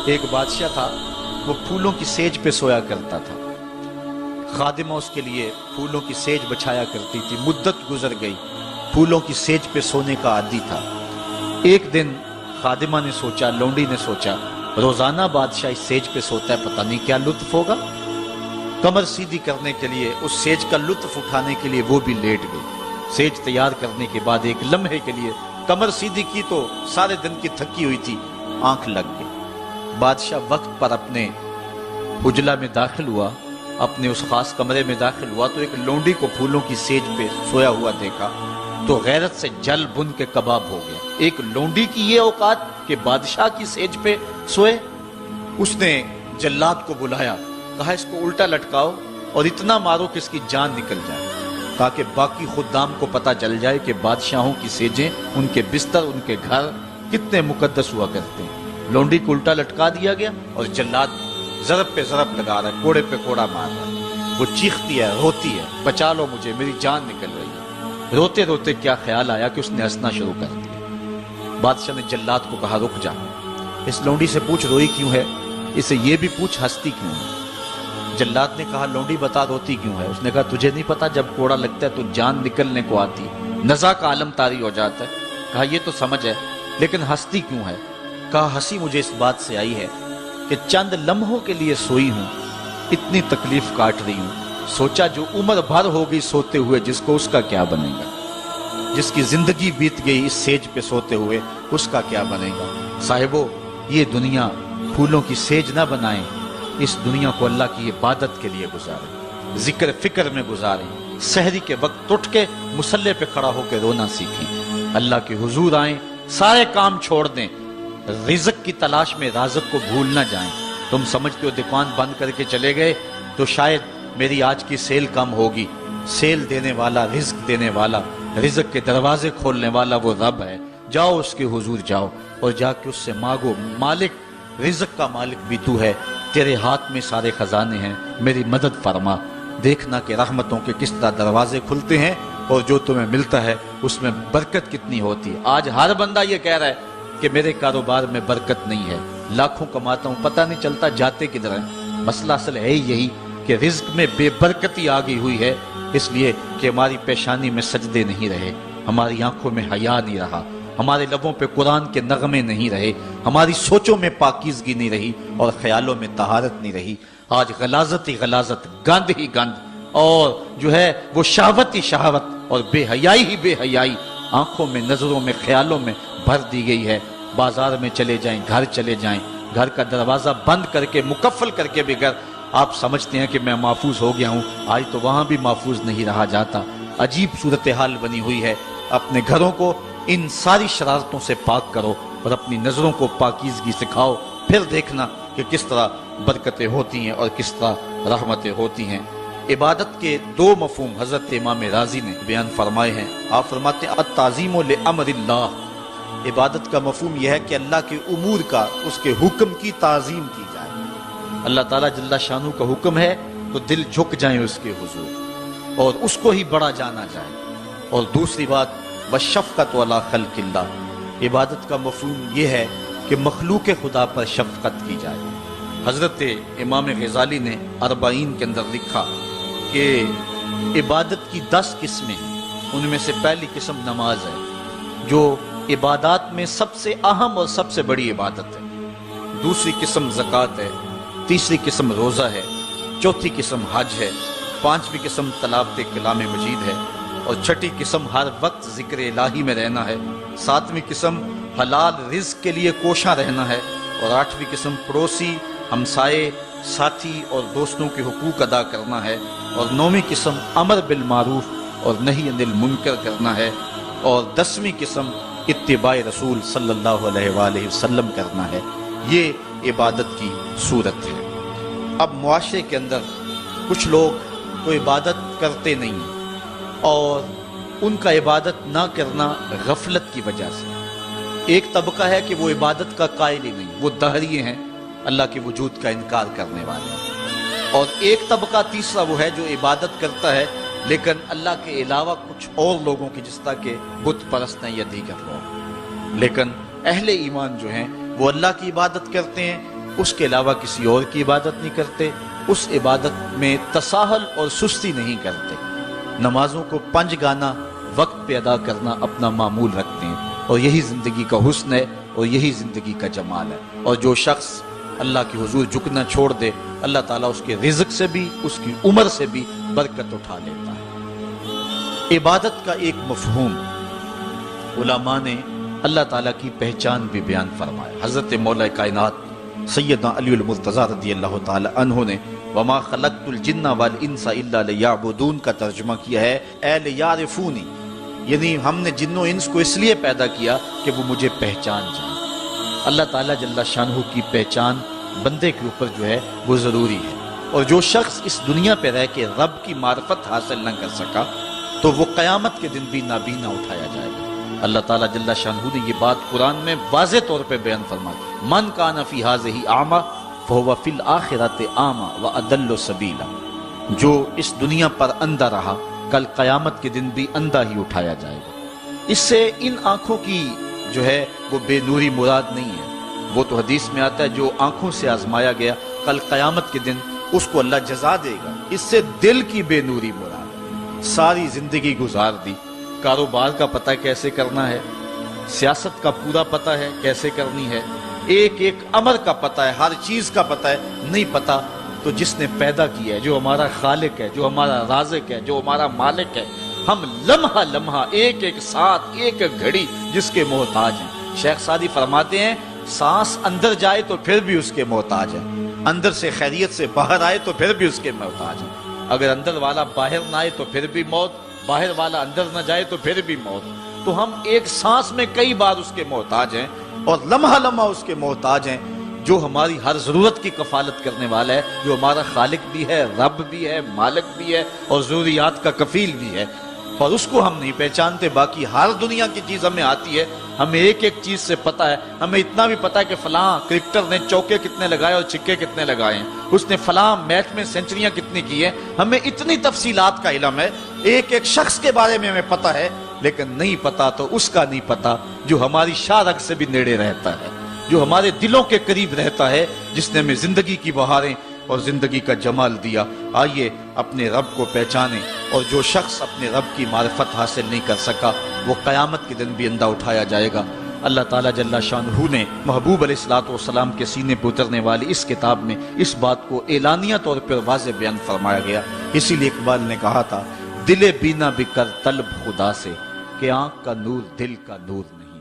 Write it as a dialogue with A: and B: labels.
A: ایک بادشاہ تھا، وہ پھولوں کی سیج پہ سویا کرتا تھا، خادمہ اس کے لیے پھولوں کی سیج بچھایا کرتی تھی۔ مدت گزر گئی، پھولوں کی سیج پہ سونے کا عادی تھا۔ ایک دن خادمہ نے سوچا، لونڈی نے سوچا، روزانہ بادشاہ اس سیج پہ سوتا ہے، پتہ نہیں کیا لطف ہوگا۔ کمر سیدھی کرنے کے لیے، اس سیج کا لطف اٹھانے کے لیے وہ بھی لیٹ گئی۔ سیج تیار کرنے کے بعد ایک لمحے کے لیے کمر سیدھی کی تو سارے دن کی تھکی ہوئی تھی، آنکھ لگ گئی۔ بادشاہ وقت پر اپنے اجلا میں داخل ہوا، اپنے اس خاص کمرے میں داخل ہوا تو ایک لونڈی کو پھولوں کی سیج پہ سویا ہوا دیکھا تو غیرت سے جل بن کے کباب ہو گیا۔ ایک لونڈی کی یہ اوقات کہ بادشاہ کی سیج پہ سوئے۔ اس نے جلاد کو بلایا، کہا اس کو الٹا لٹکاؤ اور اتنا مارو کہ اس کی جان نکل جائے، تاکہ باقی خدام کو پتہ چل جائے کہ بادشاہوں کی سیجیں، ان کے بستر، ان کے گھر کتنے مقدس ہوا کرتے ہیں۔ لونڈی کو الٹا لٹکا دیا گیا اور جلاد ضرب پہ ضرب لگا رہا ہے، کوڑے پہ کوڑا مار رہا ہے۔ وہ چیختی ہے، روتی ہے، بچا لو مجھے، میری جان نکل رہی ہے۔ روتے روتے کیا خیال آیا کہ اس نے ہنسنا شروع کر دیا۔ بادشاہ نے جلاد کو کہا رک جا، اس لونڈی سے پوچھ روئی کیوں ہے، اسے یہ بھی پوچھ ہنستی کیوں ہے۔ جلاد نے کہا لونڈی بتا روتی کیوں ہے۔ اس نے کہا تجھے نہیں پتا جب کوڑا لگتا ہے تو جان نکلنے کو آتی ہے، نزا کا عالم طاری ہو جاتا ہے۔ کہا یہ تو سمجھ ہے، لیکن ہنستی کیوں ہے؟ کہا ہنسی مجھے اس بات سے آئی ہے کہ چند لمحوں کے لیے سوئی ہوں، اتنی تکلیف کاٹ رہی ہوں، سوچا جو عمر بھر ہو گئی سوتے ہوئے جس کو، اس کا کیا بنے گا؟ جس کی زندگی بیت گئی اس سیج پہ سوتے ہوئے، اس کا کیا بنے گا؟ صاحبو، یہ دنیا پھولوں کی سیج نہ بنائیں، اس دنیا کو اللہ کی عبادت کے لیے گزاریں، ذکر فکر میں گزاریں، سحری کے وقت اٹھ کے مصلی پہ کھڑا ہو کے رونا سیکھیں، اللہ کے حضور آئیں، سارے کام چھوڑ دیں، رزق کی تلاش میں رازق کو بھول نہ جائیں۔ تم سمجھتے ہو دکان بند کر کے چلے گئے تو شاید میری آج کی سیل کم ہوگی۔ سیل دینے والا، رزق دینے والا، رزق کے دروازے کھولنے والا وہ رب ہے۔ جاؤ اس کے حضور جاؤ اور جا کے اس سے مانگو، مالک، رزق کا مالک بھی تو ہے، تیرے ہاتھ میں سارے خزانے ہیں، میری مدد فرما۔ دیکھنا کہ رحمتوں کے کس طرح دروازے کھلتے ہیں اور جو تمہیں ملتا ہے اس میں برکت کتنی ہوتی ہے۔ آج ہر بندہ یہ کہہ رہا ہے کہ میرے کاروبار میں برکت نہیں ہے، لاکھوں کماتا ہوں، پتہ نہیں چلتا جاتے کدھر ہیں۔ مسئلہ اصل ہے یہی کہ رزق میں بے برکتی آ گئی ہوئی ہے، اس لیے کہ ہماری پیشانی میں سجدے نہیں رہے، ہماری آنکھوں میں حیا نہیں رہا، ہمارے لبوں پہ قرآن کے نغمے نہیں رہے، ہماری سوچوں میں پاکیزگی نہیں رہی اور خیالوں میں طہارت نہیں رہی۔ آج غلاظت ہی غلاظت، گند ہی گند، اور جو ہے وہ شہوت ہی شہوت اور بے حیائی ہی بے حیائی آنکھوں میں، نظروں میں، خیالوں میں بھر دی گئی ہے۔ بازار میں چلے جائیں، گھر چلے جائیں، گھر کا دروازہ بند کر کے، مقفل کر کے بغیر آپ سمجھتے ہیں کہ میں محفوظ ہو گیا ہوں، آج تو وہاں بھی محفوظ نہیں رہا جاتا۔ عجیب صورتحال بنی ہوئی ہے۔ اپنے گھروں کو ان ساری شرارتوں سے پاک کرو اور اپنی نظروں کو پاکیزگی سکھاؤ، پھر دیکھنا کہ کس طرح برکتیں ہوتی ہیں اور کس طرح رحمتیں ہوتی ہیں۔ عبادت کے دو مفہوم حضرت امام رازی نے بیان فرمائے ہیں۔ آپ فرماتے ہیں التعظیم لامر اللہ، عبادت کا مفہوم یہ ہے کہ اللہ کے امور کا، اس کے حکم کی تعظیم کی جائے۔ اللہ تعالیٰ جل شانہ کا حکم ہے تو دل جھک جائیں اس کے حضور اور اس کو ہی بڑا جانا جائے۔ اور دوسری بات والشفقۃ علی خلق اللہ، عبادت کا مفہوم یہ ہے کہ مخلوق خدا پر شفقت کی جائے۔ حضرت امام غزالی نے اربعین کے اندر لکھا کہ عبادت کی 10 قسمیں ہیں، ان میں سے پہلی قسم نماز ہے جو عبادات میں سب سے اہم اور سب سے بڑی عبادت ہے۔ دوسری قسم زکوٰۃ ہے، تیسری قسم روزہ ہے، چوتھی قسم حج ہے، پانچویں قسم تلاوت کلام مجید ہے، اور چھٹی قسم ہر وقت ذکر الہی میں رہنا ہے، ساتویں قسم حلال رزق کے لیے کوشاں رہنا ہے، اور آٹھویں قسم پڑوسی، ہمسائے، ساتھی اور دوستوں کے حقوق ادا کرنا ہے، اور نویں قسم امر بالمعروف اور نہی عن المنکر کرنا ہے، اور 10ویں قسم اتباع رسول صلی اللہ علیہ وآلہ وسلم کرنا ہے۔ یہ عبادت کی صورت ہے۔ اب معاشرے کے اندر کچھ لوگ تو عبادت کرتے نہیں ہیں اور ان کا عبادت نہ کرنا غفلت کی وجہ سے۔ ایک طبقہ ہے کہ وہ عبادت کا قائل ہی نہیں، وہ دہریے ہیں، اللہ کے وجود کا انکار کرنے والے ہیں۔ اور ایک طبقہ تیسرا وہ ہے جو عبادت کرتا ہے لیکن اللہ کے علاوہ کچھ اور لوگوں کی، جس طرح کہ بت پرست ہیں یا دیگر لوگ۔ لیکن اہل ایمان جو ہیں وہ اللہ کی عبادت کرتے ہیں اس کے علاوہ کسی اور کی عبادت نہیں کرتے، اس عبادت میں تساہل اور سستی نہیں کرتے، نمازوں کو 5 گانا وقت پہ ادا کرنا اپنا معمول رکھتے ہیں، اور یہی زندگی کا حسن ہے اور یہی زندگی کا جمال ہے۔ اور جو شخص اللہ کے حضور جھکنا چھوڑ دے، اللہ تعالیٰ اس کے رزق سے بھی، اس کی عمر سے بھی برکت اٹھا لیتا ہے۔ عبادت کا ایک مفہوم علماء نے اللہ تعالیٰ کی پہچان بھی بیان فرمایا۔ حضرت مولا کائنات سیدنا علی المرتضیٰ رضی اللہ تعالیٰ عنہ نے وما خلقت الجن والانس الا لیعبدون کا ترجمہ کیا ہے اے لیعرفونی، یعنی ہم نے جن و انس کو اس لیے پیدا کیا کہ وہ مجھے پہچان جائیں۔ اللہ تعالیٰ جل شانہ کی پہچان بندے کے اوپر جو ہے وہ ضروری ہے، اور جو شخص اس دنیا پہ رہ کے رب کی معرفت حاصل نہ کر سکا تو وہ قیامت کے دن بھی نابینا اٹھایا جائے گا۔ اللہ تعالیٰ جل شانہ نے یہ بات قرآن میں واضح طور پہ بیان فرمائی، من کان فی ھذہ اعمی فہو فی الآخرۃ اعمی واضل سبیلا، جو اس دنیا پر اندھا رہا کل قیامت کے دن بھی اندھا ہی اٹھایا جائے گا۔ اس سے ان آنکھوں کی جو ہے وہ بے نوری مراد نہیں ہے، وہ تو حدیث میں آتا ہے جو آنکھوں سے آزمایا گیا کل قیامت کے دن اس کو اللہ جزا دے گا۔ اس سے دل کی بے نوری مراد ہے۔ ساری زندگی گزار دی، کاروبار کا پتہ کیسے کرنا ہے، سیاست کا پورا پتہ ہے کیسے کرنی ہے، ایک ایک امر کا پتہ ہے، ہر چیز کا پتہ ہے، نہیں پتہ تو جس نے پیدا کیا ہے، جو ہمارا خالق ہے، جو ہمارا رازق ہے، جو ہمارا مالک ہے، ہم لمحہ لمحہ ایک ایک ساتھ ایک ایک گھڑی جس کے محتاج ہیں۔ شیخ سعدی فرماتے ہیں سانس اندر جائے تو پھر بھی اس کے محتاج ہے، اندر سے خیریت سے باہر آئے تو پھر بھی اس کے محتاج ہے، اگر اندر والا باہر نہ آئے تو پھر بھی موت، باہر والا اندر نہ جائے تو پھر بھی موت۔ تو ہم ایک سانس میں کئی بار اس کے محتاج ہیں اور لمحہ لمحہ اس کے محتاج ہیں، جو ہماری ہر ضرورت کی کفالت کرنے والا ہے، جو ہمارا خالق بھی ہے، رب بھی ہے، مالک بھی ہے اور ضروریات کا کفیل بھی ہے، اور اس کو ہم نہیں پہچانتے۔ باقی ہر دنیا کی چیز ہمیں آتی ہے، ہمیں ایک ایک چیز سے پتہ ہے، ہمیں اتنا بھی پتہ ہے کہ فلاں کرکٹر نے چوکے کتنے لگائے اور چھکے کتنے لگائے ہیں، اس نے فلاں میچ میں سینچریاں کتنی کی ہیں، ہمیں اتنی تفصیلات کا علم ہے، ایک ایک شخص کے بارے میں ہمیں پتہ ہے، لیکن نہیں پتہ تو اس کا نہیں پتہ جو ہماری شاہ رگ سے بھی نیڑے رہتا ہے، جو ہمارے دلوں کے قریب رہتا ہے، جس نے ہمیں زندگی کی بہاریں اور زندگی کا جمال دیا۔ آئیے اپنے رب کو پہچانیں، اور جو شخص اپنے رب کی معرفت حاصل نہیں کر سکا وہ قیامت کے دن بھی اندھا اٹھایا جائے گا۔ اللہ تعالیٰ جل شانہ نے محبوب علیہ الصلوۃ والسلام کے سینے پہ اترنے والی اس کتاب میں اس بات کو اعلانیہ طور پر واضح بیان فرمایا گیا۔ اسی لیے اقبال نے کہا تھا دل بینا بھی کر طلب خدا سے کہ آنکھ کا نور دل کا نور نہیں۔